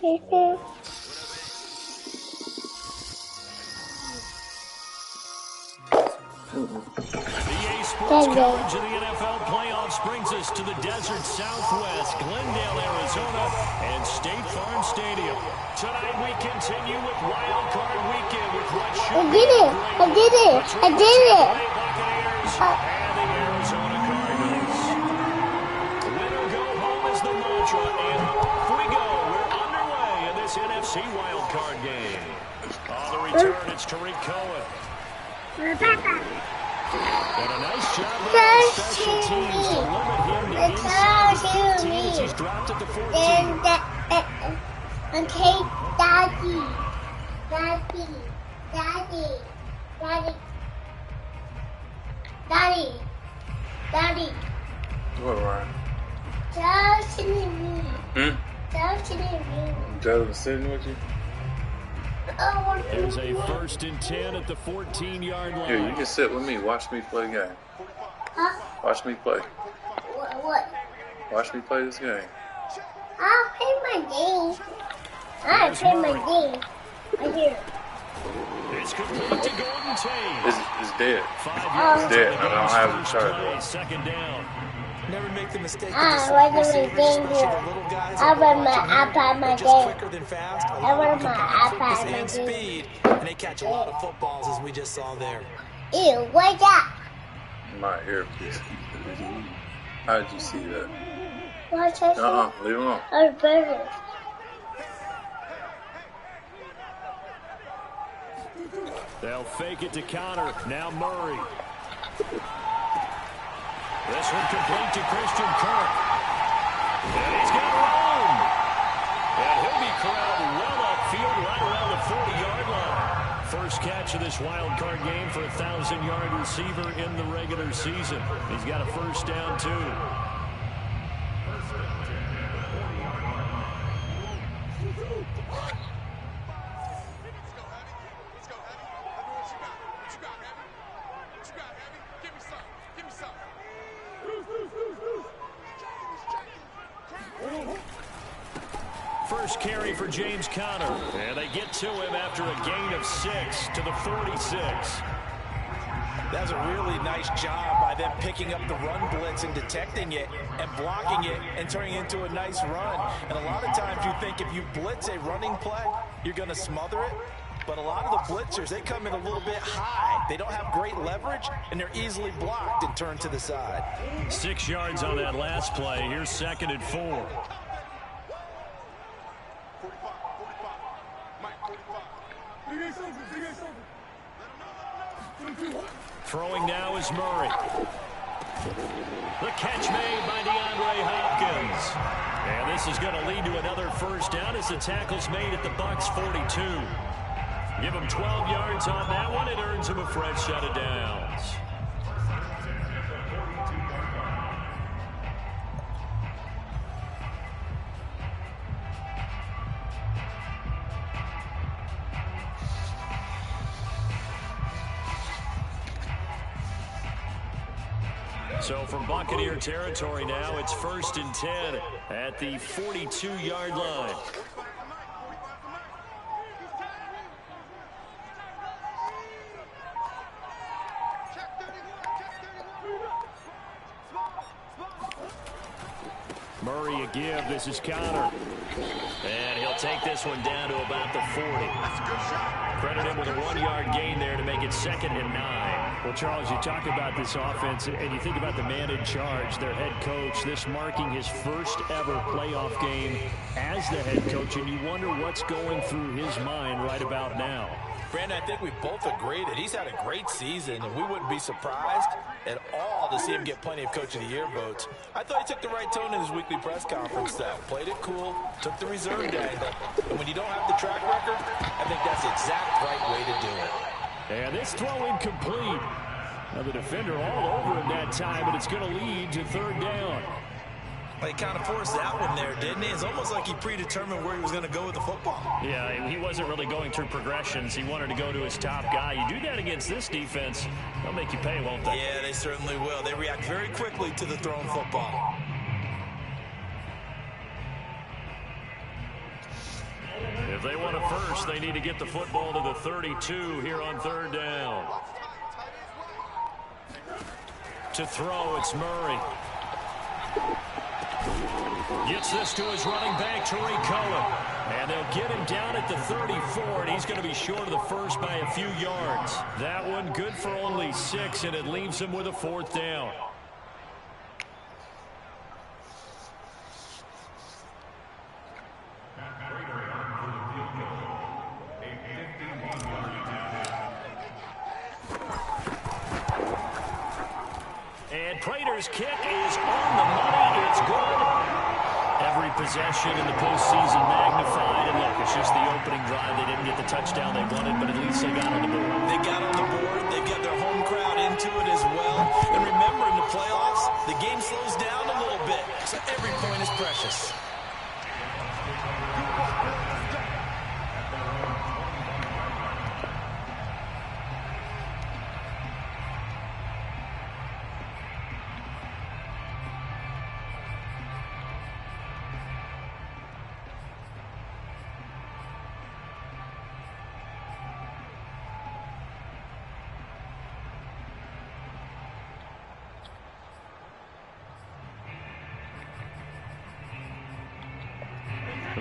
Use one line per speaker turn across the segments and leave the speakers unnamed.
EA Sports coverage of the NFL playoffs brings us to the desert Southwest, Glendale, Arizona, and State Farm Stadium. Tonight we continue with Wild Card Weekend with what should be
I did it!
Buccaneers and the Arizona Cardinals. Win or go home is the mantra, and off we go. We're underway in this NFC Wild Card game. On the return, it's Tariq Cohen. And a nice job by special teams to limit him to inside the 15 as he's dropped at the 14.
Okay, Daddy.
What, Ryan?
Just me.
Dad was sitting with you?
There's a 1st and 10 at the 14-yard line.
Here, you can sit with me. Watch me play a game.
Huh?
Watch me play.
What?
Watch me play this game.
I'll play my game. Right here.
It's complete to Golden Tate.
It's dead.
5
It's
yards
dead.
to
I don't have the charge.
play, 2nd down.
Never make the mistake of
I want
receivers,
my game
especially
here.
the little guys.
I want my iPad, my
They're just
game.
quicker than fast.
I want my
Quickness
iPad, my
and
game.
speed, and they catch a lot of footballs, as we just saw there.
Ew, what's that?
My earpiece. How did you see that?
What's that?
Leave it alone.
Oh, burger.
They'll fake it to Connor. Now Murray. This one complete to Christian Kirk. And he's got room. And he'll be corralled well upfield right around the 40-yard line. First catch of this wild card game for a 1,000-yard receiver in the regular season. He's got a first down, too. First carry for James Conner. And they get to him after a gain of 6 to the 46.
That's a really nice job by them picking up the run blitz and detecting it and blocking it and turning it into a nice run. And a lot of times you think if you blitz a running play, you're going to smother it. But a lot of the blitzers, they come in a little bit high. They don't have great leverage, and they're easily blocked and turned to the side.
6 yards on that last play. Here's 2nd and 4. Throwing now is Murray. The catch made by DeAndre Hopkins. And this is going to lead to another first down as the tackle's made at the Bucs 42. Give him 12 yards on that one. It earns him a fresh set of downs. So from Buccaneer territory now, it's 1st and 10 at the 42-yard line. Murray a give. This is Connor. And he'll take this one down to about the 40. Credit him with a 1-yard gain there to make it 2nd and 9. Well, Charles, you talk about this offense, and you think about the man in charge, their head coach, this marking his first ever playoff game as the head coach, and you wonder what's going through his mind right about now.
Brandon, I think we both agree that he's had a great season, and we wouldn't be surprised at all to see him get plenty of Coach of the Year votes. I thought he took the right tone in his weekly press conference, though. Played it cool, took the reserve angle, and when you don't have the track record, I think that's the exact right way to do it.
And this throw incomplete. Now the defender all over him that time, but it's going to lead to 3rd down.
Well, he kind of forced that one there, didn't he? It's almost like he predetermined where he was going to go with the football.
Yeah, he wasn't really going through progressions. He wanted to go to his top guy. You do that against this defense, they'll make you pay, won't they?
Yeah, they certainly will. They react very quickly to the thrown football.
If they want a first, they need to get the football to the 32 here on 3rd down. To throw, it's Murray. Gets this to his running back, Tariq Cohen. And they'll get him down at the 34, and he's going to be short of the first by a few yards. That one good for only 6, and it leaves him with a 4th down. And Prater's kick is on the money. It's good. Every possession in the postseason magnified. And look, it's just the opening drive. They didn't get the touchdown they wanted, but at least they got on the board.
They got on the board. They've got their home crowd into it as well. And remember, in the playoffs, the game slows down a little bit. So every point is precious.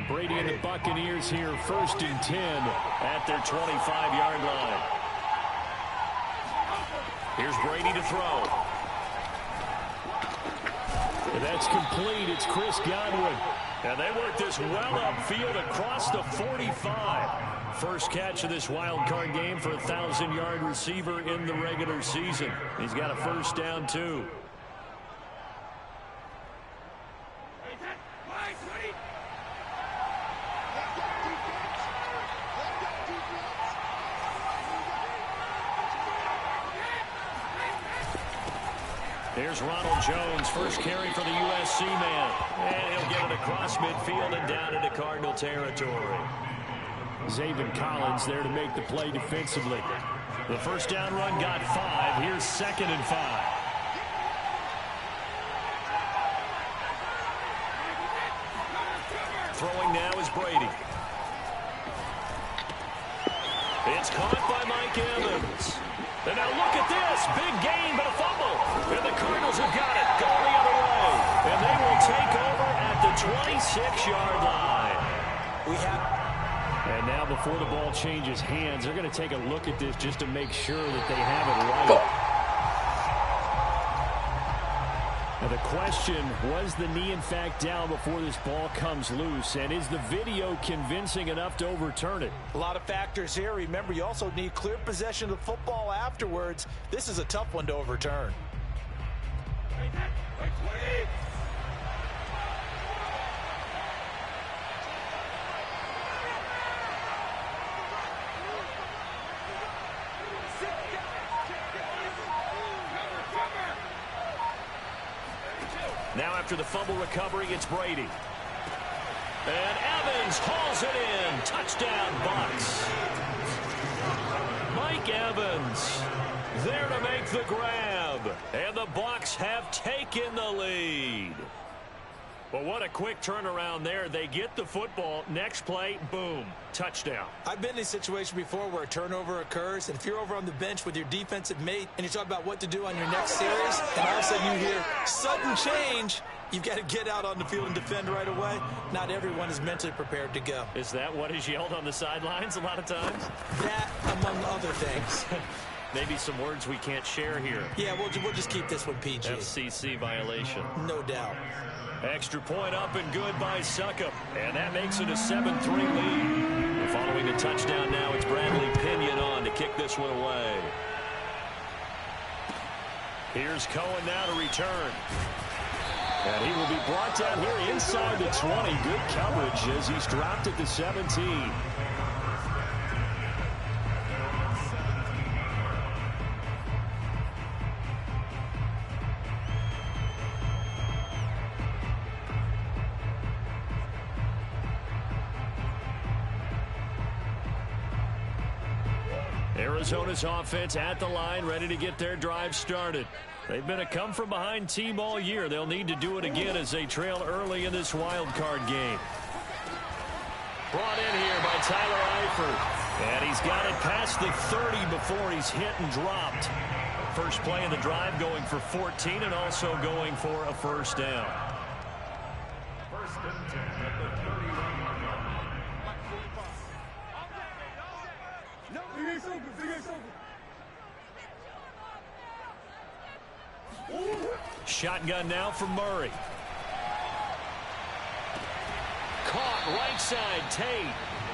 Brady and the Buccaneers here, 1st and 10 at their 25-yard line. Here's Brady to throw. And that's complete. It's Chris Godwin. And they work this well upfield across the 45. First catch of this wild card game for a 1,000-yard receiver in the regular season. He's got a 1st down, too. Here's Ronald Jones, first carry for the USC man. And he'll get it across midfield and down into Cardinal territory. Zaven Collins there to make the play defensively. The 1st down run got 5. Here's 2nd and 5. Throwing now is Brady. It's caught by Mike Evans. And now look at this. Big gain, but a fumble. And the Cardinals have got it. Going the other way. And they will take over at the 26-yard line. And now before the ball changes hands, they're going to take a look at this just to make sure that they have it right. Now the question, was the knee in fact down before this ball comes loose? And is the video convincing enough to overturn it?
A lot of factors here. Remember, you also need clear possession of the football afterwards. This is a tough one to overturn.
Now after the fumble recovery, it's Brady. And Evans hauls it in. Touchdown, Bucs. Mike Evans there to make the grab. And the Bucs have taken the lead. But what a quick turnaround there. They get the football. Next play, boom, touchdown.
I've been in a situation before where a turnover occurs, and if you're over on the bench with your defensive mate and you talk about what to do on your next series, and all of a sudden you hear sudden change, you've got to get out on the field and defend right away. Not everyone is mentally prepared to go.
Is that what is yelled on the sidelines a lot of times?
That, among other things.
Maybe some words we can't share here.
Yeah, we'll just keep this one PG.
FCC violation.
No doubt.
Extra point up and good by Succop. And that makes it a 7-3 lead. Following the touchdown now, it's Bradley Pinion on to kick this one away. Here's Cohen now to return. And he will be brought down here inside the 20. Good coverage as he's dropped at the 17. Arizona's offense at the line, ready to get their drive started. They've been a come-from-behind team all year. They'll need to do it again as they trail early in this wild card game. Brought in here by Tyler Eifert. And he's got it past the 30 before he's hit and dropped. First play of the drive going for 14 and also going for a first down.
First and 10 at the 31-yard line.
Shotgun now for Murray. Caught right side, Tate.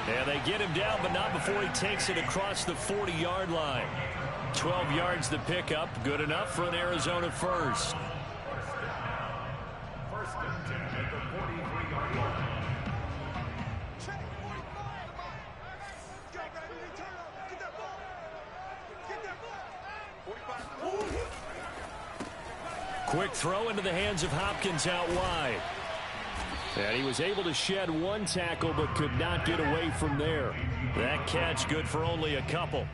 And they get him down, but not before he takes it across the 40-yard line. 12 yards to pick up. Good enough for an Arizona first.
First and 10 at the 43-yard line.
Quick throw into the hands of Hopkins out wide. And he was able to shed one tackle but could not get away from there. That catch good for only a couple.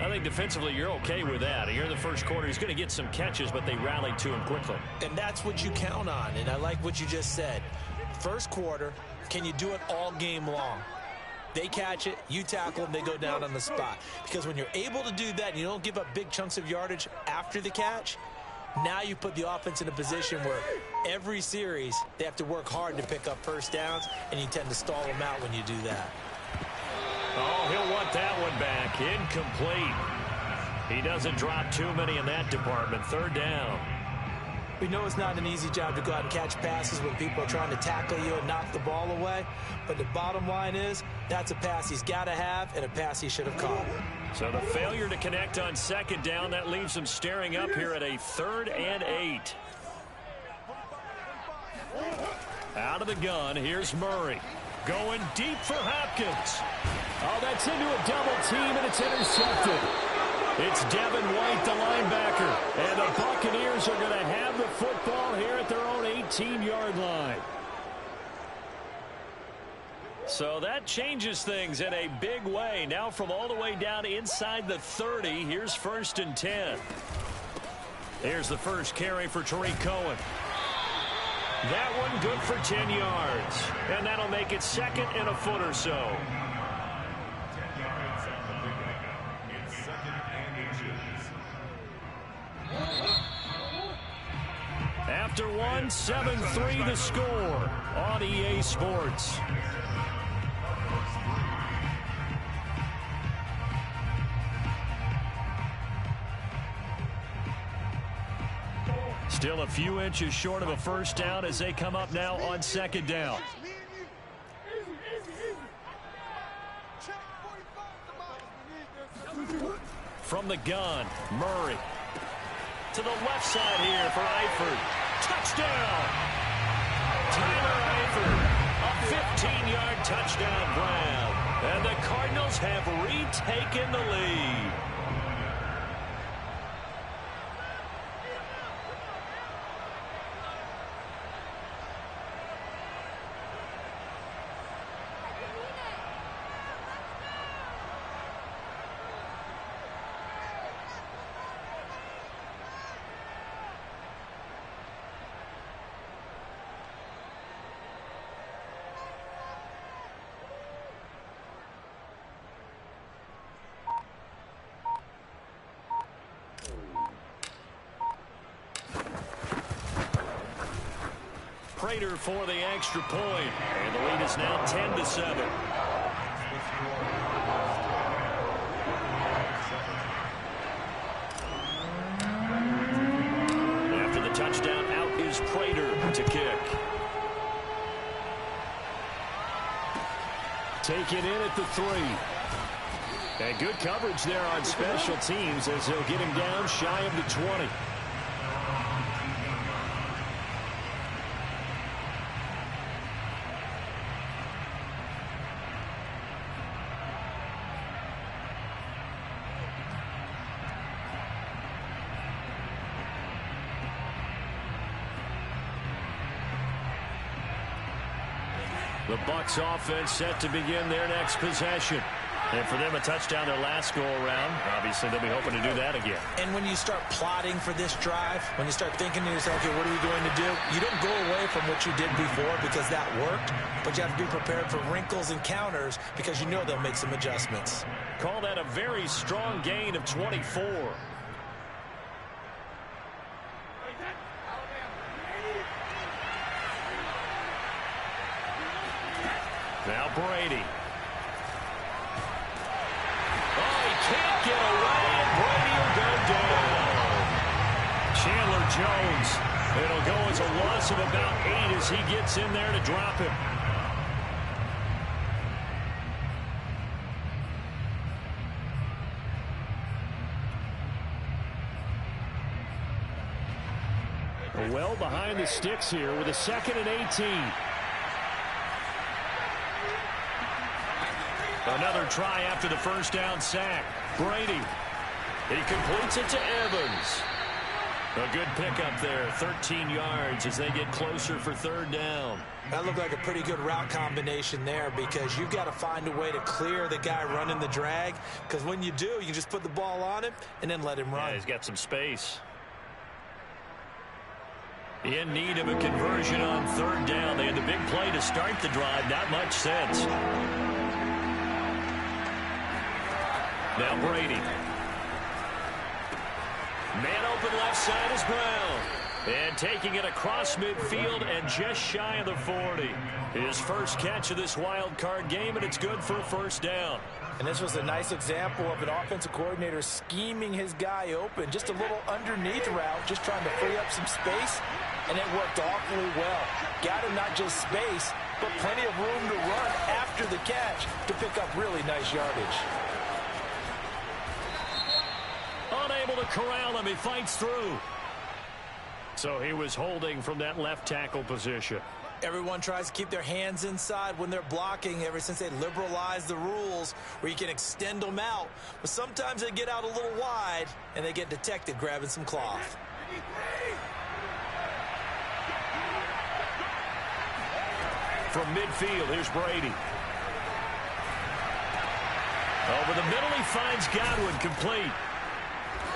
I think defensively you're okay with that. Here in the first quarter he's going to get some catches, but they rallied to him quickly.
And that's what you count on, and I like what you just said. First quarter, can you do it all game long? They catch it, you tackle them, they go down on the spot. Because when you're able to do that and you don't give up big chunks of yardage after the catch, now you put the offense in a position where every series they have to work hard to pick up first downs, and you tend to stall them out when you do that.
Oh, he'll want that one back. Incomplete. He doesn't drop too many in that department. Third down.
We know it's not an easy job to go out and catch passes when people are trying to tackle you and knock the ball away. But the bottom line is that's a pass he's got to have and a pass he should have caught.
So the failure to connect on second down, that leaves him staring up here at a 3rd and 8. Out of the gun, here's Murray. Going deep for Hopkins. Oh, that's into a double team, and it's intercepted. It's Devin White, the linebacker. And the Buccaneers are going to have the football here at their own 18-yard line. So that changes things in a big way. Now from all the way down inside the 30, here's 1st and 10. Here's the first carry for Tariq Cohen. That one good for 10 yards. And that'll make it 2nd and a foot or so.
10 yards on the pickup. It's 2nd and inches.
After one, 7-3 the score on EA Sports. Still a few inches short of a first down as they come up now on second down. From the gun, Murray. To the left side here for Eifert. Touchdown! Tyler Eifert. A 15-yard touchdown grab. And the Cardinals have retaken the lead. Prater for the extra point. And the lead is now 10-7. After the touchdown, out is Prater to kick. Taken in at the 3. And good coverage there on special teams as they'll get him down shy of the 20. The Bucs offense set to begin their next possession. And for them, a touchdown their last go-around. Obviously, they'll be hoping to do that again.
And when you start plotting for this drive, when you start thinking to yourself, okay, what are we going to do? You don't go away from what you did before because that worked, but you have to be prepared for wrinkles and counters because you know they'll make some adjustments.
Call that a very strong gain of 24. Now Brady. Can't get away, and Brady will go down. Chandler Jones. It'll go as a loss of about 8 as he gets in there to drop him. Well behind the sticks here with a 2nd and 18. Another try after the first down sack. Brady. He completes it to Evans. A good pickup there. 13 yards as they get closer for 3rd down.
That looked like a pretty good route combination there because you've got to find a way to clear the guy running the drag. Because when you do, you can just put the ball on him and then let him run.
Yeah, he's got some space. In need of a conversion on 3rd down. They had the big play to start the drive. Not much sense. Now Brady. Man open left side is Brown. And taking it across midfield and just shy of the 40. His first catch of this wild card game, and it's good for a 1st down.
And this was a nice example of an offensive coordinator scheming his guy open. Just a little underneath route, just trying to free up some space. And it worked awfully well. Got him not just space, but plenty of room to run after the catch to pick up really nice yardage.
Unable to corral him. He fights through. So he was holding from that left tackle position.
Everyone tries to keep their hands inside when they're blocking ever since they liberalized the rules where you can extend them out. But sometimes they get out a little wide and they get detected grabbing some cloth.
From midfield, here's Brady. Over the middle, he finds Godwin complete.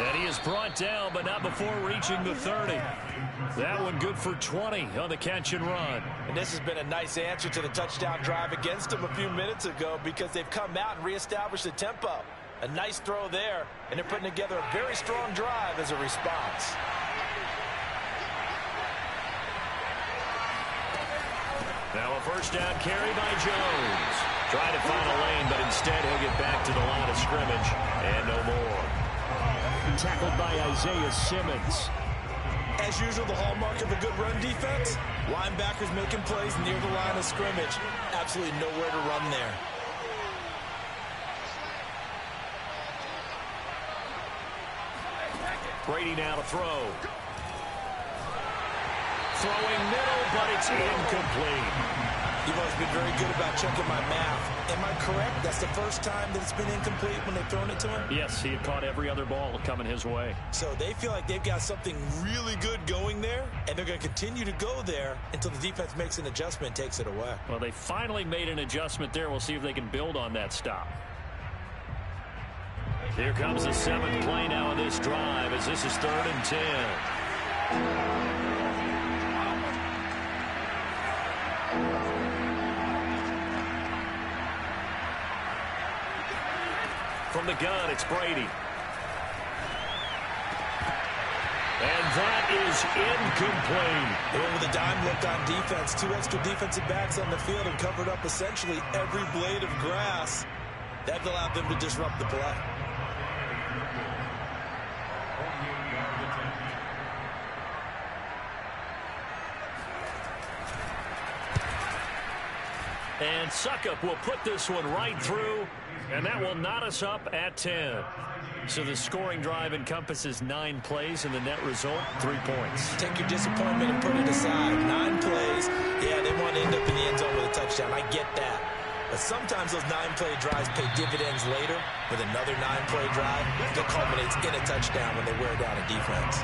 And he is brought down, but not before reaching the 30. That one good for 20 on the catch and run.
And this has been a nice answer to the touchdown drive against them a few minutes ago because they've come out and reestablished the tempo. A nice throw there, and they're putting together a very strong drive as a response.
Now a 1st down carry by Jones. Trying to find a lane, but instead he'll get back to the line of scrimmage and no more. Tackled by Isaiah Simmons.
As usual, the hallmark of a good run defense, linebackers making plays near the line of scrimmage. Absolutely nowhere to run there.
Brady now to throw. Throwing middle, but it's incomplete.
You've always been very good about checking my math. Am I correct? That's the first time that it's been incomplete when they've thrown it to him?
Yes, he had caught every other ball coming his way.
So they feel like they've got something really good going there, and they're going to continue to go there until the defense makes an adjustment and takes it away.
Well, they finally made an adjustment there. We'll see if they can build on that stop. Here comes the 7th play now of this drive as this is 3rd and 10. From the gun, it's Brady. And that is incomplete.
And with a dime look on defense, 2 extra defensive backs on the field and covered up essentially every blade of grass. That allowed them to disrupt the play.
And Suckup will put this one right through, and that will knot us up at 10. So the scoring drive encompasses 9 plays, and the net result, 3 points.
Take your disappointment and put it aside. 9 plays, yeah, they want to end up in the end zone with a touchdown. I get that. But sometimes those 9-play drives pay dividends later with another 9-play drive that culminates in a touchdown when they wear down a defense.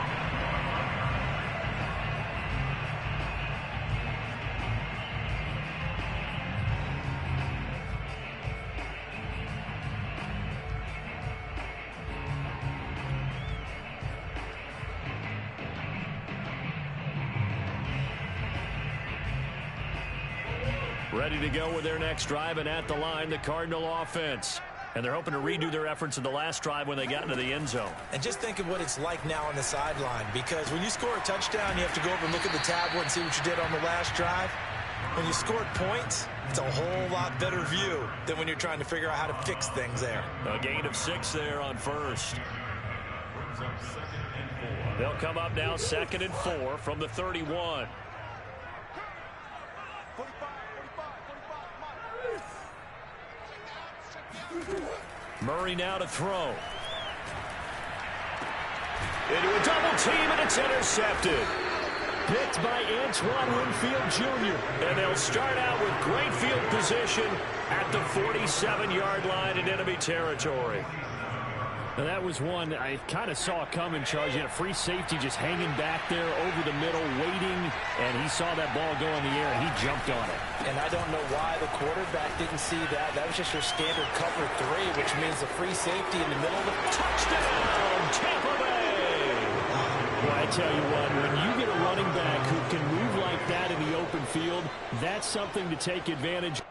Ready to go with their next drive, and at the line, the Cardinal offense. And they're hoping to redo their efforts in the last drive when they got into the end zone.
And just think of what it's like now on the sideline, because when you score a touchdown, you have to go over and look at the tablet and see what you did on the last drive. When you scored points, it's a whole lot better view than when you're trying to figure out how to fix things there.
A gain of 6 there on first. They'll come up now 2nd and 4 from the 31. Murray now to throw. Into a double team, and it's intercepted. Picked by Antoine Winfield Jr. And they'll start out with great field position at the 47-yard line in enemy territory.
Now that was one I kind of saw coming, Charles. You had a free safety just hanging back there over the middle, waiting, and he saw that ball go in the air, and he jumped on it.
And I don't know why the quarterback didn't see that. That was just your standard cover 3, which means the free safety in the middle of the
touchdown, Tampa Bay.
Well, I tell you what, when you get a running back who can move like that in the open field, that's something to take advantage of.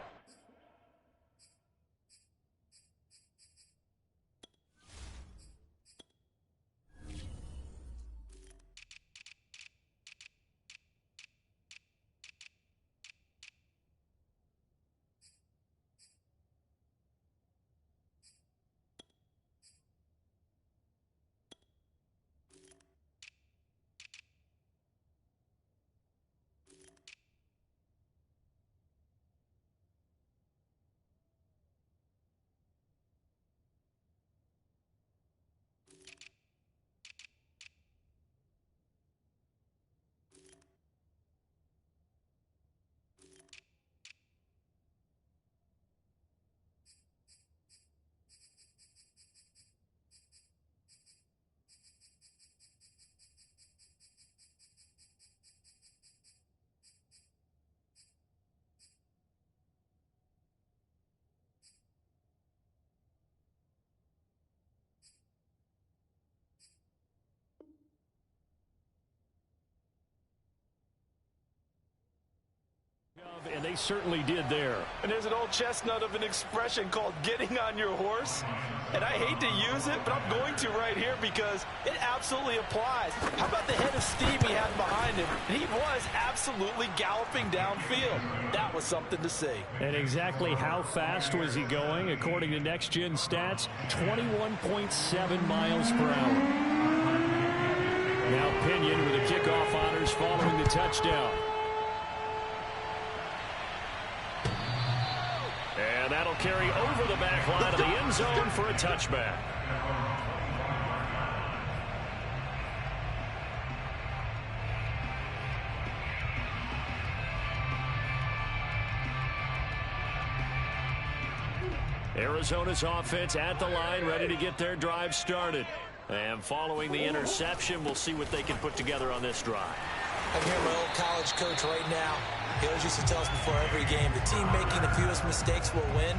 And they certainly did there.
And there's an old chestnut of an expression called getting on your horse. And I hate to use it, but I'm going to right here because it absolutely applies. How about the head of steam he had behind him? He was absolutely galloping downfield. That was something to see.
And exactly how fast was he going? According to Next Gen Stats, 21.7 miles per hour. Now Pinion with the kickoff honors following the touchdown.
And that'll carry over the back line of the end zone for a touchback. Arizona's offense at the line, ready to get their drive started. And following the interception, we'll see what they can put together on this drive.
I'm here, my old college coach right now. He always used to tell us before every game, the team making the fewest mistakes will win.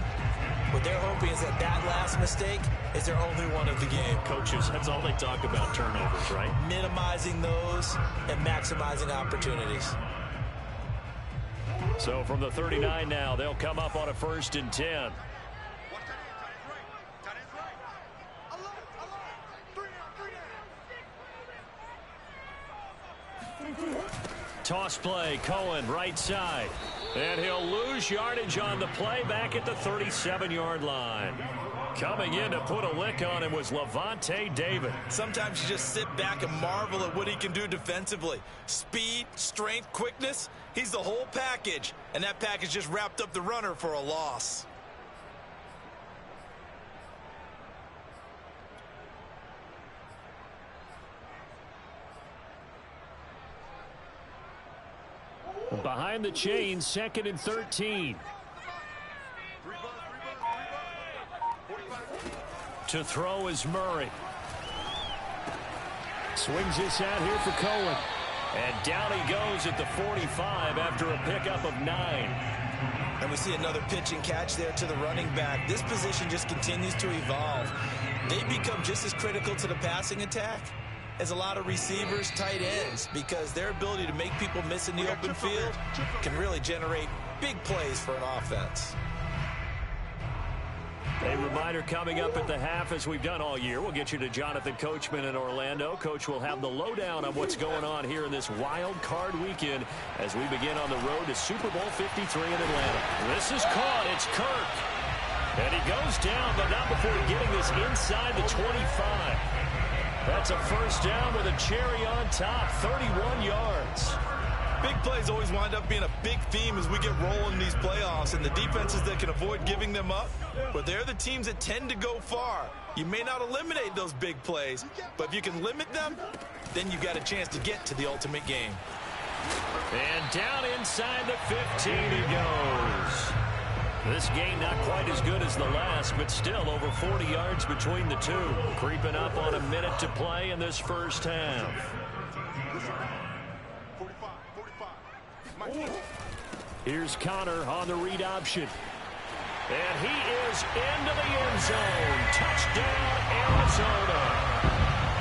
What they're hoping is that that last mistake is their only one of the game.
Coaches, that's all they talk about, turnovers, right?
Minimizing those and maximizing opportunities.
So from the 39 now, they'll come up on a 1st and 10. Toss play, Cohen, right side. And he'll lose yardage on the play back at the 37-yard line. Coming in to put a lick on him was Lavonte David.
Sometimes you just sit back and marvel at what he can do defensively. Speed, strength, quickness, he's the whole package. And that package just wrapped up the runner for a loss.
Behind the chains, 2nd and 13.
To throw is Murray.
Swings this out here for Cohen.
And down he goes at the 45 after a pickup of 9.
And we see another pitch and catch there to the running back. This position just continues to evolve. They become just as critical to the passing attack as a lot of receivers, tight ends, because their ability to make people miss in the open field can really generate big plays for an offense.
A reminder coming up at the half, as we've done all year. We'll get you to Jonathan Coachman in Orlando. Coach will have the lowdown on what's going on here in this wild card weekend as we begin on the road to Super Bowl 53 in Atlanta. This is caught. It's Kirk. And he goes down, but not before getting this inside the 25. That's a first down with a cherry on top, 31 yards.
Big plays always wind up being a big theme as we get rolling in these playoffs, and the defenses that can avoid giving them up, but they're the teams that tend to go far. You may not eliminate those big plays, but if you can limit them, then you've got a chance to get to the ultimate game.
And down inside the 15 he goes. This game not quite as good as the last, but still over 40 yards between the two. Creeping up on a minute to play in this first half. Here's Connor on the read option. And he is into the end zone. Touchdown, Arizona.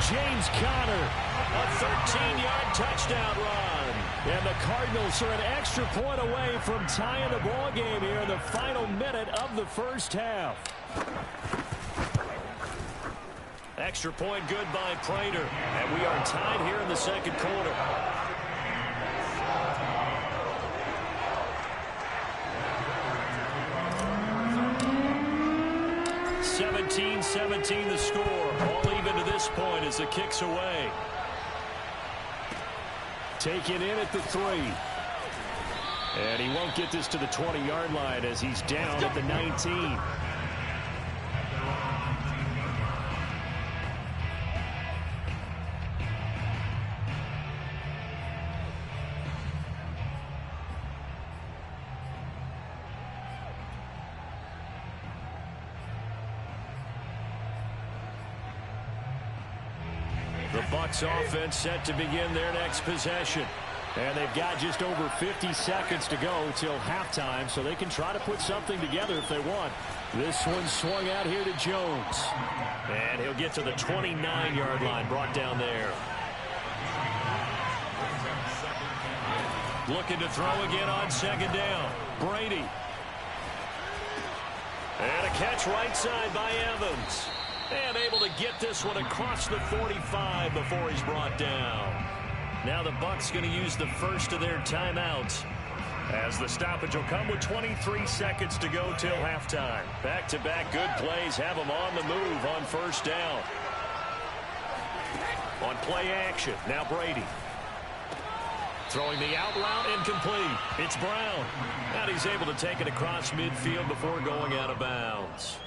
James Conner, a 13-yard touchdown run. And the Cardinals are an extra point away from tying the ball game here in the final minute of the first half. Extra point good by Prater. And we are tied here in the second quarter. 17-17 the score. All even to this point as the kick's away. Taken in at the 3. And he won't get this to the 20-yard line as he's down at the 19. The Bucs offense set to begin their next possession. And they've got just over 50 seconds to go till halftime, so they can try to put something together if they want. This one swung out here to Jones. And he'll get to the 29-yard line, brought down there. Looking to throw again on second down. Brady. And a catch right side by Evans. And able to get this one across the 45 before he's brought down. Now the Bucs going to use the first of their timeouts, as the stoppage will come with 23 seconds to go till halftime. Back-to-back good plays have them on the move on first down. On play action, now Brady. Throwing the out route, incomplete. It's Brown. And he's able to take it across midfield before going out of bounds.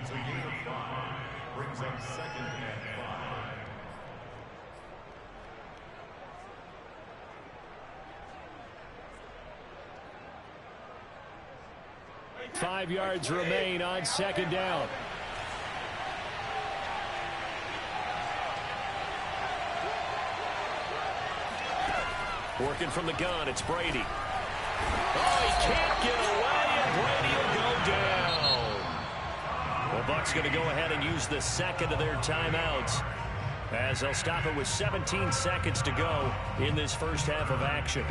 It's a gain of 5. Brings up second and 5.
5 yards remain on second down. Working from the gun, it's Brady. Oh, he can't get away, and Brady will go down. The Bucs going to go ahead and use the second of their timeouts, as they'll stop it with 17 seconds to go in this first half of action.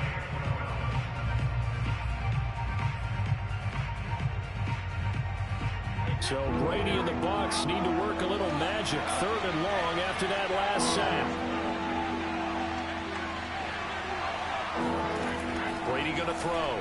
So Brady and the Bucs need to work a little magic. 3rd and long after that last sack. Brady going to throw.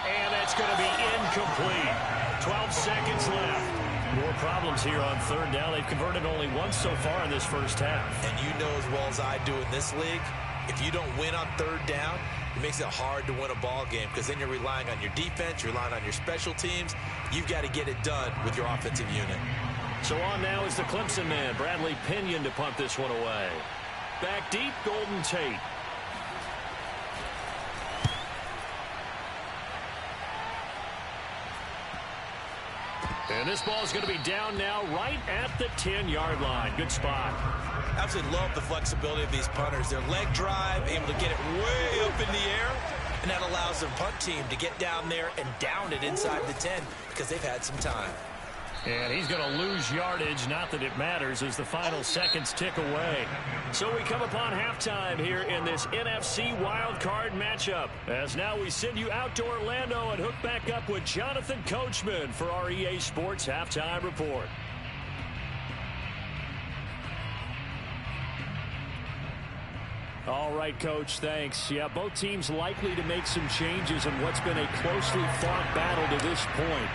And that's going to be incomplete. 12 seconds left. More problems here on 3rd down. They've converted only once so far in this first half.
And you know as well as I do in this league, if you don't win on 3rd down, it makes it hard to win a ball game, because then you're relying on your defense, you're relying on your special teams. You've got to get it done with your offensive unit.
So on now is the Clemson man, Bradley Pinion, to punt this one away. Back deep, Golden Tate. And this ball is going to be down now right at the 10-yard line. Good spot.
Absolutely love the flexibility of these punters. Their leg drive, able to get it way up in the air, and that allows their punt team to get down there and down it inside the 10 because they've had some time.
And he's going to lose yardage, not that it matters, as the final seconds tick away. So we come upon halftime here in this NFC wildcard matchup. As now we send you out to Orlando and hook back up with Jonathan Coachman for our EA Sports Halftime Report. All right, Coach, thanks. Yeah, both teams likely to make some changes in what's been a closely fought battle to this point.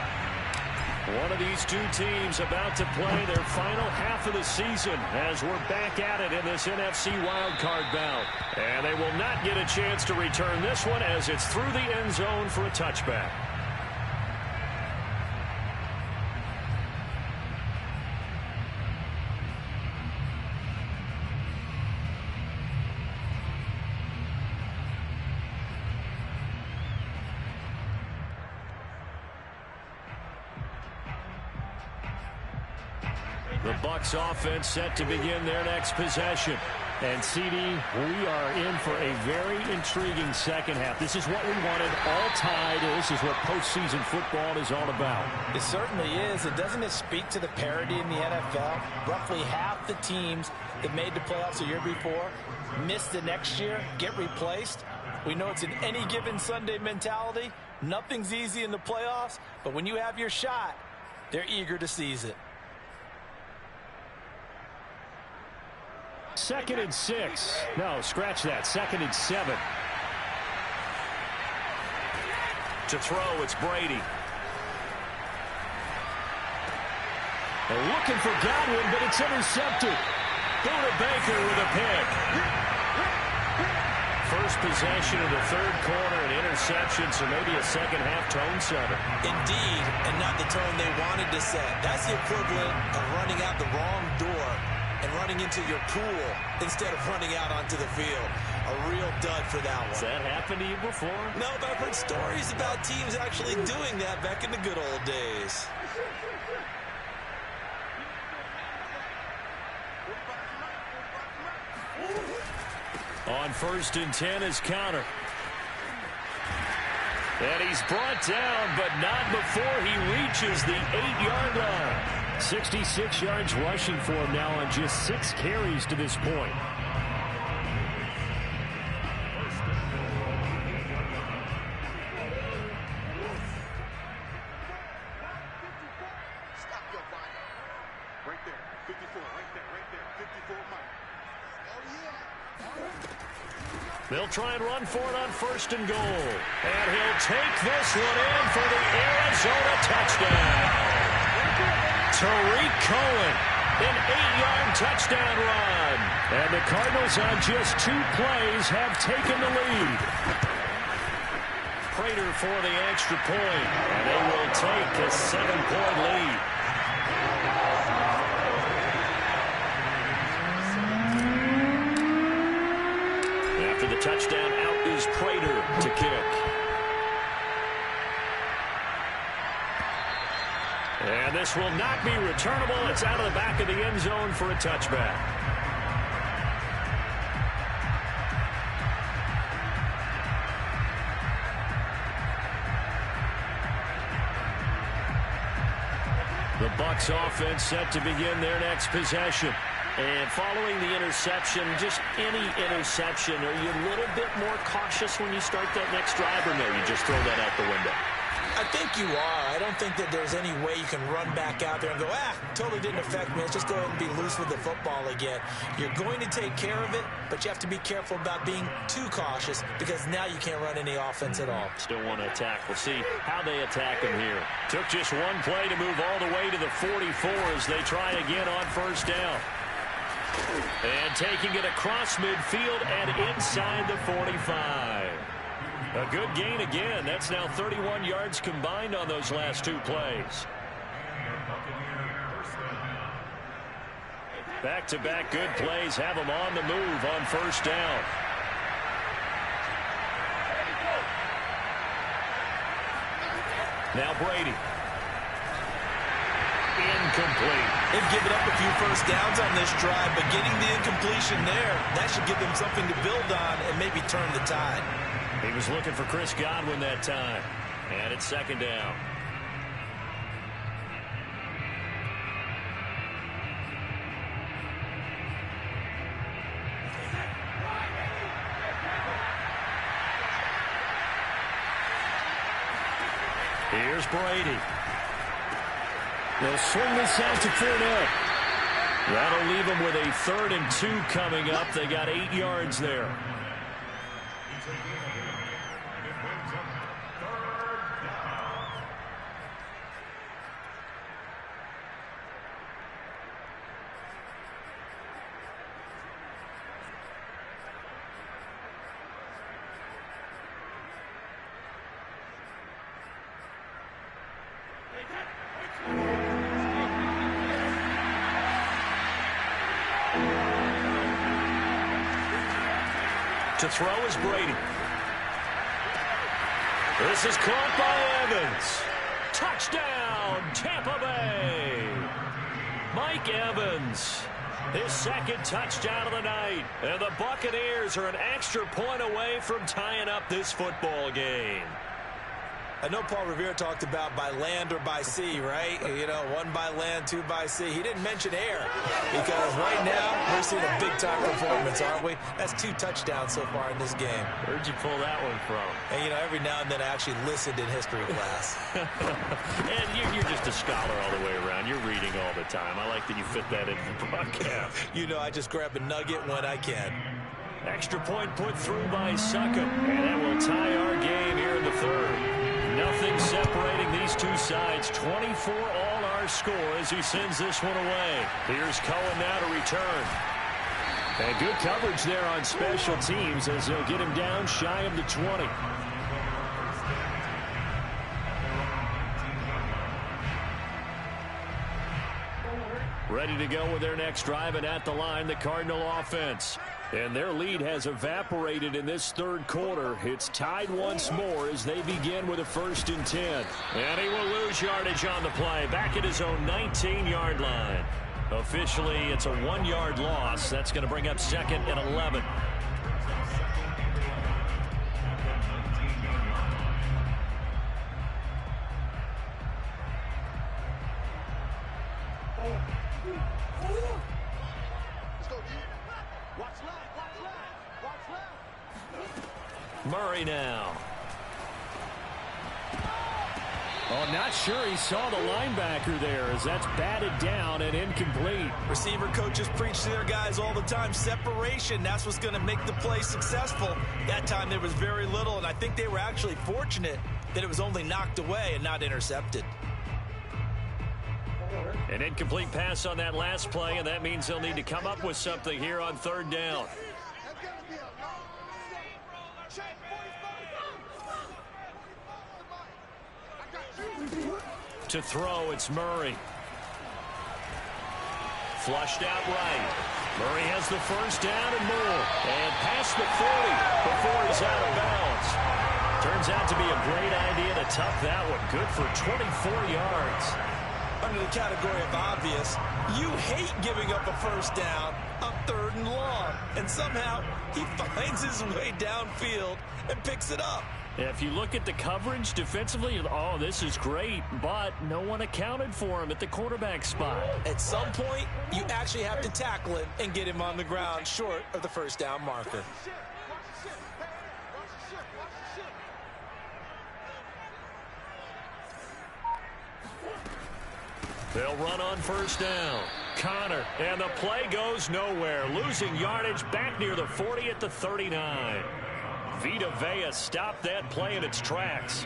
One of these two teams about to play their final half of the season as we're back at it in this NFC wildcard bout. And they will not get a chance to return this one as it's through the end zone for a touchback. The Bucs offense set to begin their next possession. And, CD, we are in for a very intriguing second half. This is what we wanted all tied. This is what postseason football is all about.
It certainly is. And doesn't it speak to the parity in the NFL? Roughly half the teams that made the playoffs the year before miss the next year, get replaced. We know it's an any given Sunday mentality. Nothing's easy in the playoffs, but when you have your shot, they're eager to seize it.
2nd and 6. No, scratch that. 2nd and 7. To throw, it's Brady. They're looking for Godwin, but it's intercepted. Buda Baker with a pick. First possession of the third quarter, an interception, so maybe a second half tone setter.
Indeed, and not the tone they wanted to set. That's the equivalent of running out the wrong door and running into your pool instead of running out onto the field. A real dud for that one.
Has that happened to you before?
No, but I've heard stories about teams actually doing that back in the good old days.
On 1st and 10 is Counter. And he's brought down, but not before he reaches the 8-yard line. 66 yards rushing for him now on just 6 carries to this point.
Stop your body. Right there. 54. Right there. 54 Mike. Oh, yeah.
They'll try and run for it on 1st and goal. And he'll take this one in for the Arizona touchdown. Tariq Cohen, an 8-yard touchdown run. And the Cardinals on just 2 plays have taken the lead. Prater for the extra point. And they will take a 7-point lead. After the touchdown, out is Prater to kick. And this will not be returnable. It's out of the back of the end zone for a touchback. The Bucs offense set to begin their next possession. And following the interception, just any interception, are you a little bit more cautious when you start that next drive, or no, you just throw that out the window?
I think you are. I don't think that there's any way you can run back out there and go, totally didn't affect me. Let's just go ahead and be loose with the football again. You're going to take care of it, but you have to be careful about being too cautious because now you can't run any offense at all.
Still want to attack. We'll see how they attack him here. Took just one play to move all the way to the 44 as they try again on 1st down. And taking it across midfield and inside the 45. A good gain again. That's now 31 yards combined on those last 2 plays. Back-to-back good plays have them on the move on 1st down. Now Brady. Incomplete.
They've given up a few first downs on this drive, but getting the incompletion there, that should give them something to build on and maybe turn the tide.
He was looking for Chris Godwin that time. And it's 2nd down. Here's Brady. They'll swing this out to Fournette. That'll leave them with a 3rd and 2 coming up. They got 8 yards there. To throw is Brady. This is caught by Evans. Touchdown, Tampa Bay. Mike Evans, his 2nd touchdown of the night. And the Buccaneers are an extra point away from tying up this football game.
I know Paul Revere talked about by land or by sea, right? You know, 1 by land, 2 by sea. He didn't mention air because right now we're seeing a big-time performance, aren't we? That's 2 touchdowns so far in this game.
Where'd you pull that one from?
And, you know, every now and then I actually listened in history class.
And you're just a scholar all the way around. You're reading all the time. I like that you fit that into the broadcast.
You know, I just grab a nugget when I can.
Extra point put through by Succop. And that will tie our game here in the 3rd. Nothing separating these two sides. 24 all our score as he sends this one away. Here's Cohen now to return. And good coverage there on special teams as they'll get him down shy of the 20. Ready to go with their next drive, and at the line, the Cardinal offense. And their lead has evaporated in this 3rd quarter. It's tied once more as they begin with a 1st and 10. And he will lose yardage on the play, back at his own 19-yard line. Officially, it's a 1-yard loss. That's going to bring up 2nd and 11. Murray now. Oh, not sure he saw the linebacker there as that's batted down and incomplete.
Receiver coaches preach to their guys all the time. Separation, that's what's going to make the play successful. That time there was very little, and I think they were actually fortunate that it was only knocked away and not intercepted.
An incomplete pass on that last play, and that means they'll need to come up with something here on 3rd down. To throw, it's Murray. Flushed out right. Murray has the 1st down and more. And past the 40 before he's out of bounds. Turns out to be a great idea to tuck that one. Good for 24 yards.
Under the category of obvious, you hate giving up a 1st down on 3rd and long. And somehow he finds his way downfield and picks it up.
If you look at the coverage defensively, oh, this is great, but no one accounted for him at the quarterback spot.
At some point, you actually have to tackle him and get him on the ground short of the 1st down marker.
They'll run on 1st down. Connor, and the play goes nowhere. Losing yardage back near the 40 at the 39. Vita Vea stopped that play in its tracks.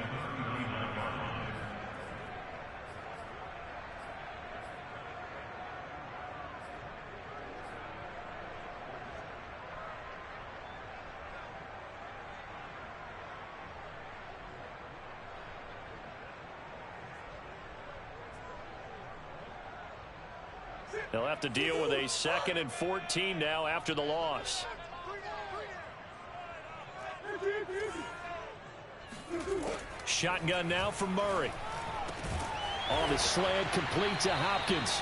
They'll have to deal with a 2nd and 14 now after the loss. Shotgun now for Murray. On the slant, complete to Hopkins.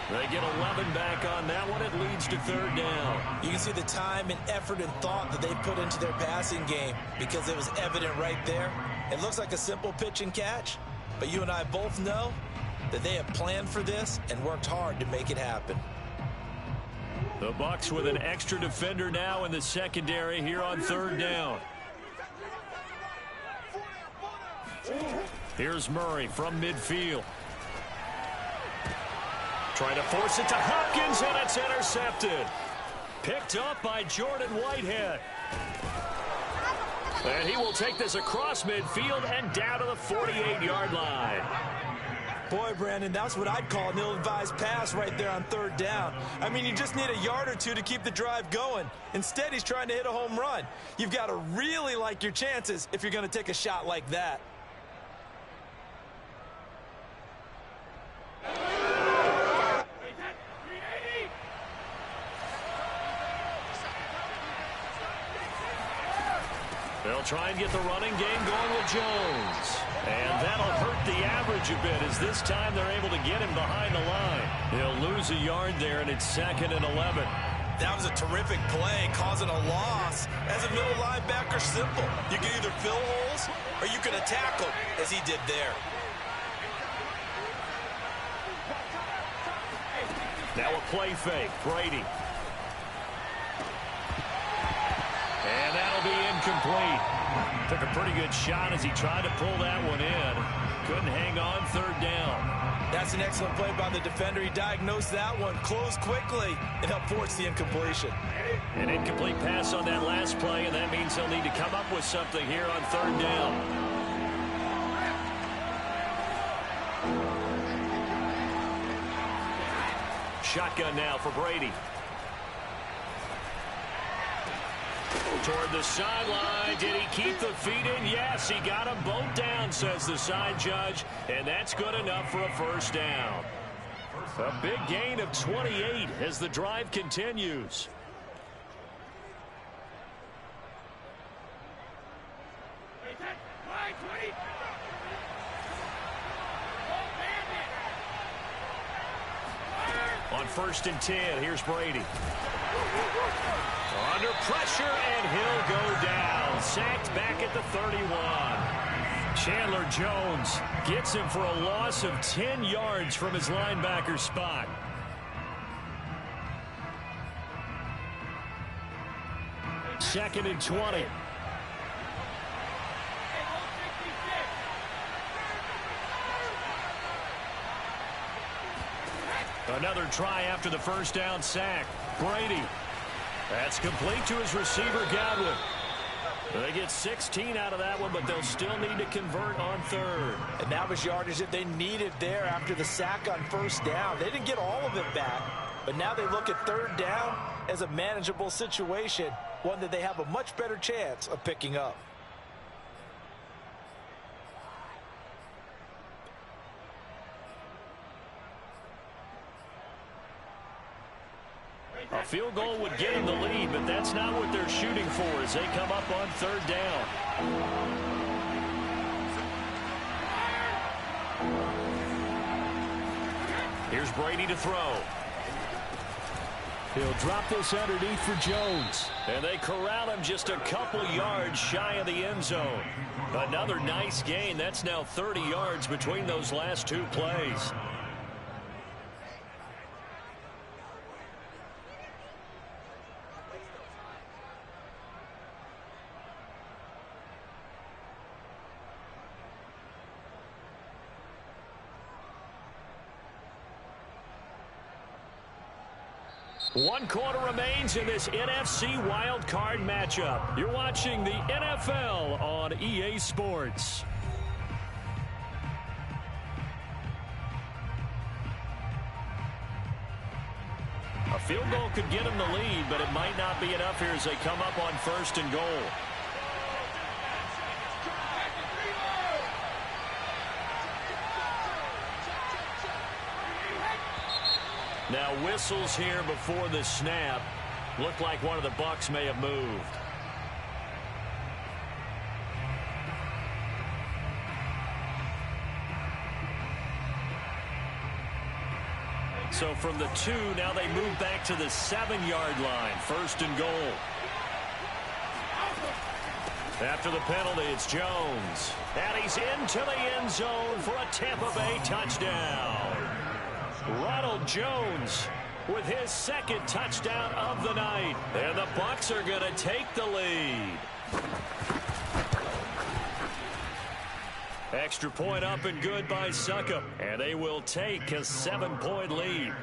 They get 11 back on that one. It leads to 3rd down.
You can see the time and effort and thought that they put into their passing game because it was evident right there. It looks like a simple pitch and catch, but you and I both know that they have planned for this and worked hard to make it happen.
The Bucs with an extra defender now in the secondary here on 3rd down. Here's Murray from midfield. Trying to force it to Hopkins, and it's intercepted. Picked up by Jordan Whitehead. And he will take this across midfield and down to the 48-yard line.
Boy, Brandon, that's what I'd call an ill-advised pass right there on third down. I mean, you just need a yard or two to keep the drive going. Instead, he's trying to hit a home run. You've got to really like your chances if you're going to take a shot like that.
They'll try and get the running game going with Jones. And that'll hurt the average a bit as this time they're able to get him behind the line. He'll lose a yard there, and it's 2nd and 11.
That was a terrific play, causing a loss. As a middle linebacker, simple. You can either fill holes or you can attack them, as he did there.
Now a play fake. Brady. And that'll be incomplete. Took a pretty good shot as he tried to pull that one in. Couldn't hang on third down.
That's an excellent play by the defender. He diagnosed that one, closed quickly, and helped force the incompletion.
An incomplete pass on that last play, and that means he'll need to come up with something here on third down. Shotgun now for Brady. Toward the sideline. Did he keep the feet in? Yes, he got them both down, says the side judge. And that's good enough for a first down. A big gain of 28 as the drive continues. On 1st and 10, here's Brady. Under pressure, and he'll go down. Sacked back at the 31. Chandler Jones gets him for a loss of 10 yards from his linebacker spot. Second and 20. Another try after the first down sack. Brady. That's complete to his receiver, Godwin. They get 16 out of that one, but they'll still need to convert on third.
And that was yardage that they needed there after the sack on first down. They didn't get all of it back, but now they look at third down as a manageable situation, one that they have a much better chance of picking up.
A field goal would get them the lead, but that's not what they're shooting for as they come up on third down. Here's Brady to throw. He'll drop this underneath for Jones. And they corral him just a couple yards shy of the end zone. Another nice gain. That's now 30 yards between those last two plays. One quarter remains in this NFC wildcard matchup. You're watching the NFL on EA Sports. A field goal could get them the lead, but it might not be enough here as they come up on 1st and goal. Now whistles here before the snap. Looked like one of the Bucs may have moved. So from the 2, now they move back to the 7-yard line. 1st and goal. After the penalty, it's Jones. And he's into the end zone for a Tampa Bay touchdown. Ronald Jones with his 2nd touchdown of the night. And the Bucs are going to take the lead. Extra point up and good by Succop. And they will take a 7-point lead.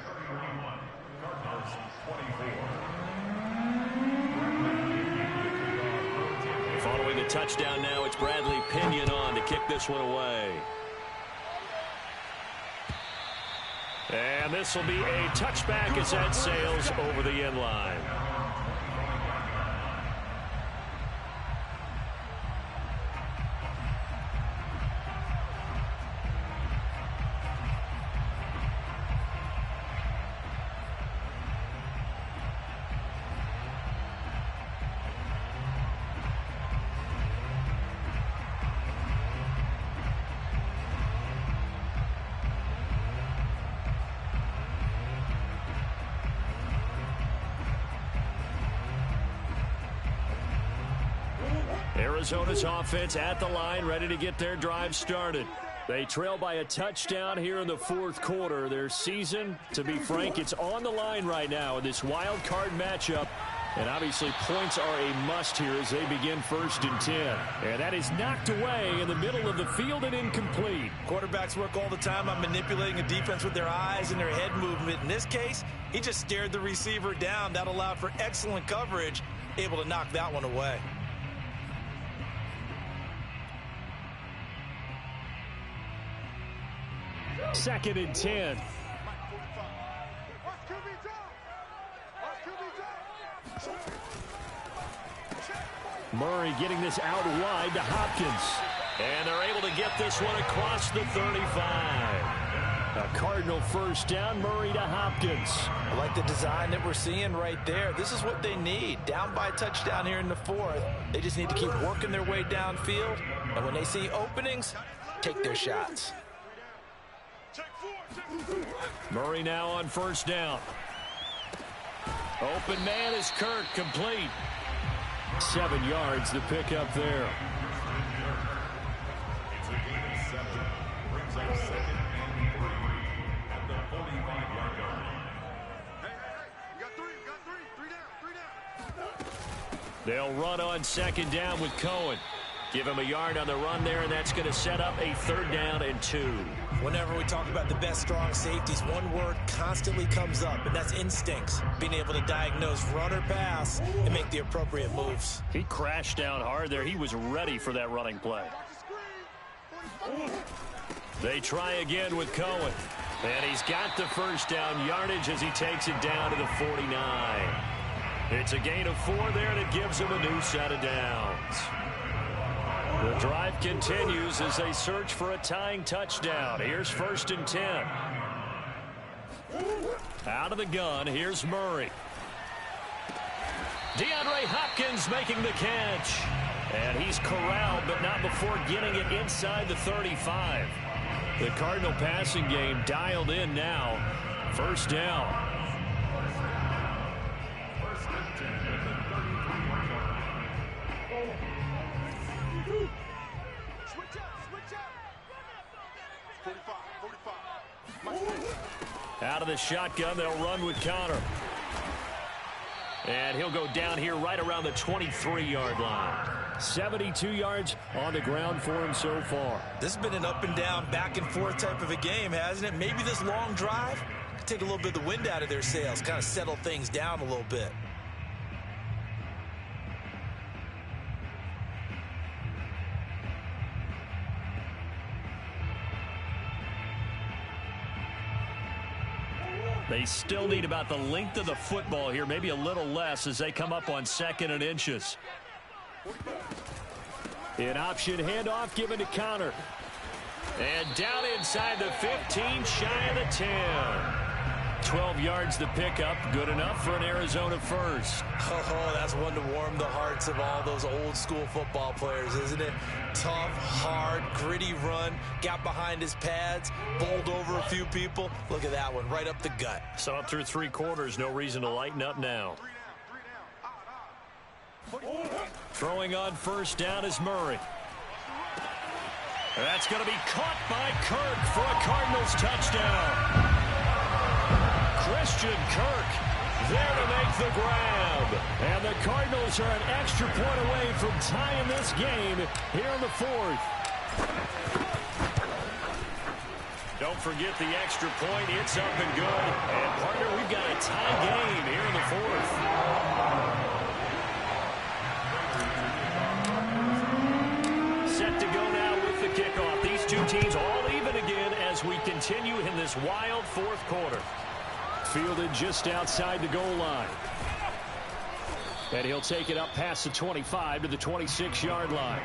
Following the touchdown now, it's Bradley Pinion on to kick this one away. And this will be a touchback as that sails over the end line. Arizona's offense at the line, ready to get their drive started. They trail by a touchdown here in the fourth quarter. Their season, to be frank, it's on the line right now in this wild card matchup. And obviously points are a must here as they begin 1st and 10. And that is knocked away in the middle of the field and incomplete.
Quarterbacks work all the time on manipulating a defense with their eyes and their head movement. In this case, he just stared the receiver down. That allowed for excellent coverage, able to knock that one away.
Second and 10. Murray getting this out wide to Hopkins. And they're able to get this one across the 35. A Cardinal first down, Murray to Hopkins.
I like the design that we're seeing right there. This is what they need. Down by a touchdown here in the fourth. They just need to keep working their way downfield. And when they see openings, take their shots.
Murray now on first down. Open man is Kirk, complete. 7 yards to pick up there. They'll run on second down with Cohen. Give him a yard on the run there, and that's going to set up a 3rd down and 2.
Whenever we talk about the best strong safeties, one word constantly comes up, and that's instincts. Being able to diagnose run or pass and make the appropriate moves.
He crashed down hard there. He was ready for that running play. They try again with Cohen. And he's got the first down yardage as he takes it down to the 49. It's a gain of 4 there that gives him a new set of downs. The drive continues as they search for a tying touchdown. Here's 1st and 10. Out of the gun, here's Murray. DeAndre Hopkins making the catch. And he's corralled, but not before getting it inside the 35. The Cardinal passing game dialed in now. 1st down. Out of the shotgun, they'll run with Conner. And he'll go down here right around the 23-yard line. 72 yards on the ground for him so far.
This has been an up and down, back and forth type of a game, hasn't it? Maybe this long drive could take a little bit of the wind out of their sails, kind of settle things down a little bit.
They still need about the length of the football here, maybe a little less as they come up on 2nd and inches. An option handoff given to Conner. And down inside the 15, shy of the 10. 12 yards to pick up, good enough for an Arizona first.
Oh, that's one to warm the hearts of all those old school football players, isn't it? Tough, hard, gritty run, got behind his pads, bowled over a few people. Look at that one, right up the gut.
So up through 3 quarters, no reason to lighten up now. Throwing on first down is Murray. That's going to be caught by Kirk for a Cardinals touchdown. Christian Kirk there to make the grab. And the Cardinals are an extra point away from tying this game here in the 4th. Don't forget the extra point. It's up and good. And, partner, we've got a tie game here in the fourth. Set to go now with the kickoff. These two teams all even again as we continue in this wild fourth quarter. Fielded just outside the goal line. And he'll take it up past the 25 to the 26-yard line.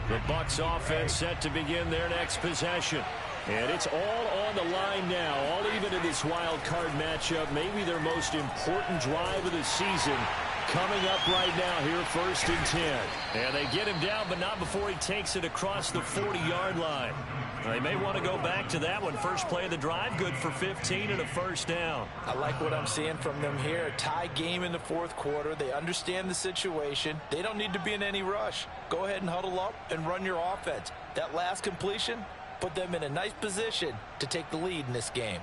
The Bucs offense set to begin their next possession. And it's all on the line now, all even in this wild card matchup. Maybe their most important drive of the season coming up right now here, 1st and 10. And they get him down, but not before he takes it across the 40-yard line. They may want to go back to that one. First play of the drive, good for 15 and a first down.
I like what I'm seeing from them here. Tie game in the fourth quarter. They understand the situation. They don't need to be in any rush. Go ahead and huddle up and run your offense. That last completion put them in a nice position to take the lead in this game.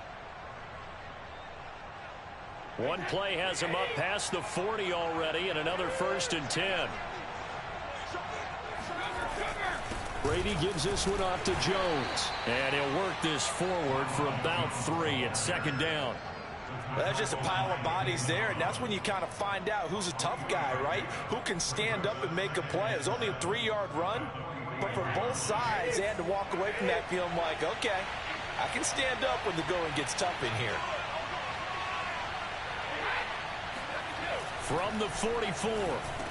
One play has him up past the 40 already, and another 1st and 10. Brady gives this one off to Jones. And he'll work this forward for about 3 at 2nd down.
Well, that's just a pile of bodies there, and that's when you kind of find out who's a tough guy, right? Who can stand up and make a play. It was only a 3-yard run, but for both sides, they had to walk away from that feeling like, okay, I can stand up when the going gets tough in here.
From the 44,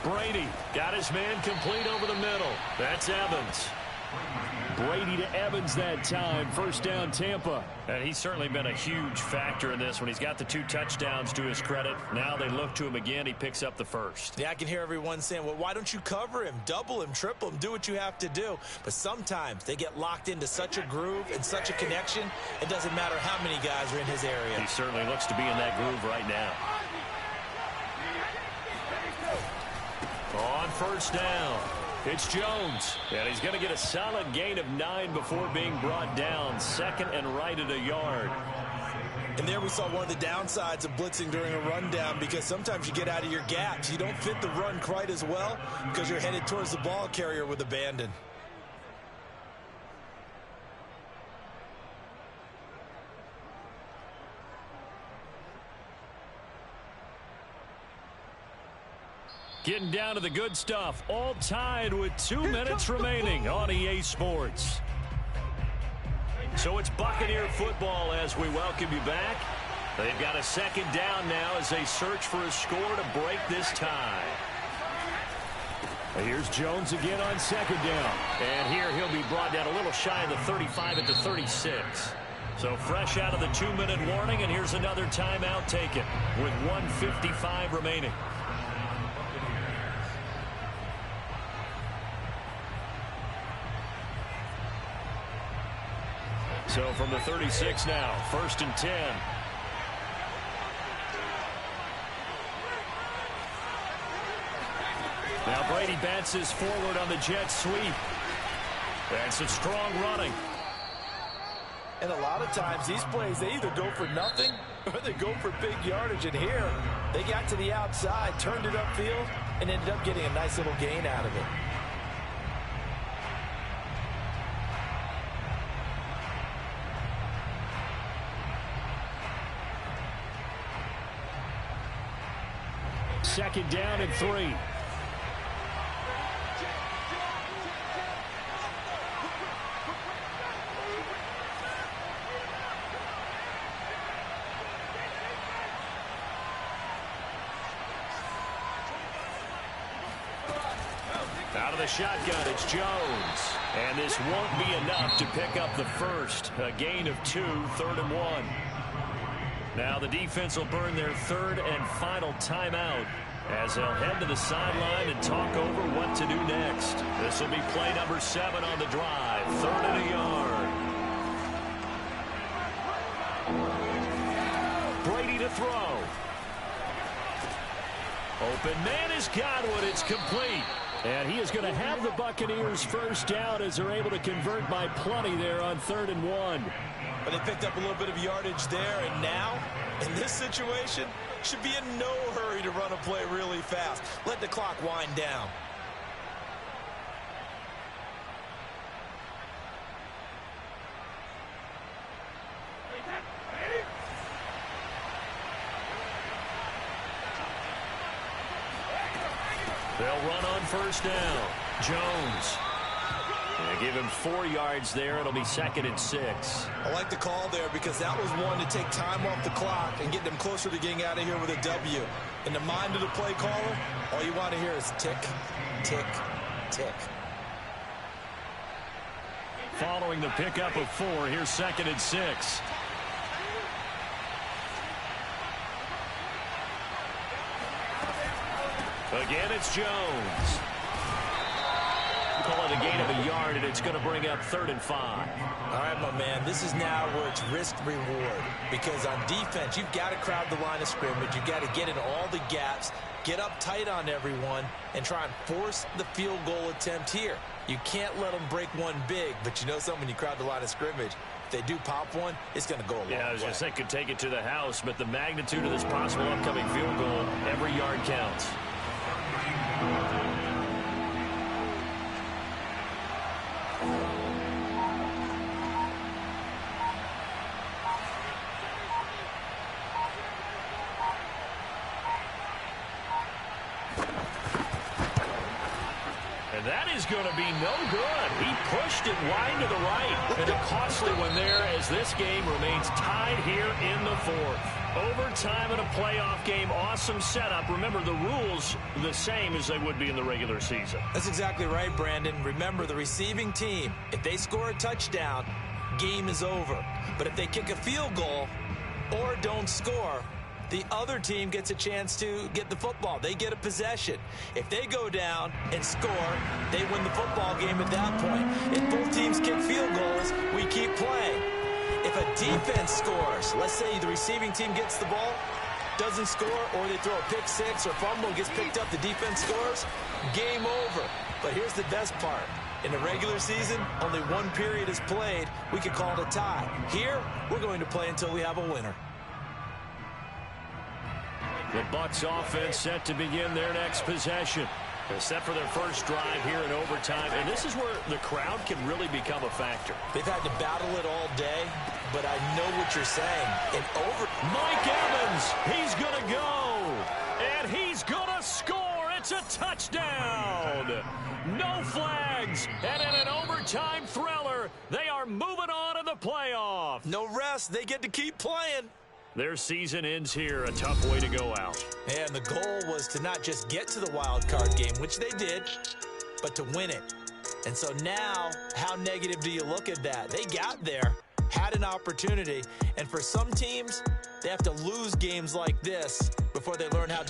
Brady got his man complete over the middle. That's Evans. Brady to Evans that time. 1st down, Tampa. And he's certainly been a huge factor in this when he's got the 2 touchdowns to his credit. Now they look to him again. He picks up the first.
Yeah, I can hear everyone saying, well, why don't you cover him, double him, triple him, do what you have to do. But sometimes they get locked into such a groove and such a connection, it doesn't matter how many guys are in his area.
He certainly looks to be in that groove right now. On 1st down, it's Jones. And he's going to get a solid gain of 9 before being brought down. 2nd and right at a yard.
And there we saw one of the downsides of blitzing during a rundown, because sometimes you get out of your gaps. You don't fit the run quite as well because you're headed towards the ball carrier with abandon.
Getting down to the good stuff. All tied with 2 minutes remaining on EA Sports. So it's Buccaneer football as we welcome you back. They've got a 2nd down now as they search for a score to break this tie. Here's Jones again on 2nd down. And here he'll be brought down a little shy of the 35 at the 36. So fresh out of the 2-minute warning, and here's another timeout taken with 1:55 remaining. So from the 36 now, 1st and 10. Now Brady bounces forward on the jet sweep. And some strong running.
And a lot of times these plays, they either go for nothing or they go for big yardage. And here, they got to the outside, turned it upfield, and ended up getting a nice little gain out of it.
Second down and 3. Out of the shotgun, it's Jones. And this won't be enough to pick up the first. A gain of 2, 3rd and 1. Now the defense will burn their 3rd and final timeout as they'll head to the sideline and talk over what to do next. This will be play number 7 on the drive. 3rd and a yard. Brady to throw. Open man is Godwin. It's complete. And he is going to have the Buccaneers first down as they're able to convert by plenty there on 3rd and 1.
But they picked up a little bit of yardage there, and now In this situation, should be in no hurry to run a play really fast. Let the clock wind down.
They'll run on first down. Jones. They give him 4 yards there. It'll be 2nd and 6.
I like the call there because that was one to take time off the clock and get them closer to getting out of here with a W. In the mind of the play caller, all you want to hear is tick, tick, tick.
Following the pickup of 4, here's 2nd and 6. Again, it's Jones. Call it a gain of a yard, and it's going to bring up 3rd and 5.
All right, my man, this is now where it's risk-reward. Because on defense, you've got to crowd the line of scrimmage. You've got to get in all the gaps, get up tight on everyone, and try and force the field goal attempt here. You can't let them break one big, but you know something, when you crowd the line of scrimmage, if they do pop one, it's going to go a long way.
Yeah, I was going to say, could take it to the house, but the magnitude of this possible upcoming field goal, every yard counts. And that is going to be no good. He pushed it wide to the right. And a costly one there as this game remains tied here in the 4th. Overtime in a playoff game, awesome setup. Remember, the rules the same as they would be in the regular season.
That's exactly right, Brandon. Remember, the receiving team, if they score a touchdown, game is over. But if they kick a field goal or don't score, the other team gets a chance to get the football. They get a possession. If they go down and score, they win the football game at that point. If both teams kick field goals, we keep playing. If a defense scores, let's say the receiving team gets the ball, doesn't score, or they throw a pick six or fumble, gets picked up, the defense scores, game over. But here's the best part. In the regular season, only one period is played. We could call it a tie. Here, we're going to play until we have a winner.
The Bucs offense set to begin their next possession. They're set for their first drive here in overtime, and this is where the crowd can really become a factor.
They've had to battle it all day, but I know what you're saying.
Mike Evans, he's going to go, and he's going to score. It's a touchdown. No flags, and in an overtime thriller, they are moving on in the playoff.
No rest. They get to keep playing.
Their season ends here, a tough way to go out.
And the goal was to not just get to the wild card game, which they did, but to win it. And so now, how negative do you look at that? They got there, had an opportunity, and for some teams, they have to lose games like this before they learn how to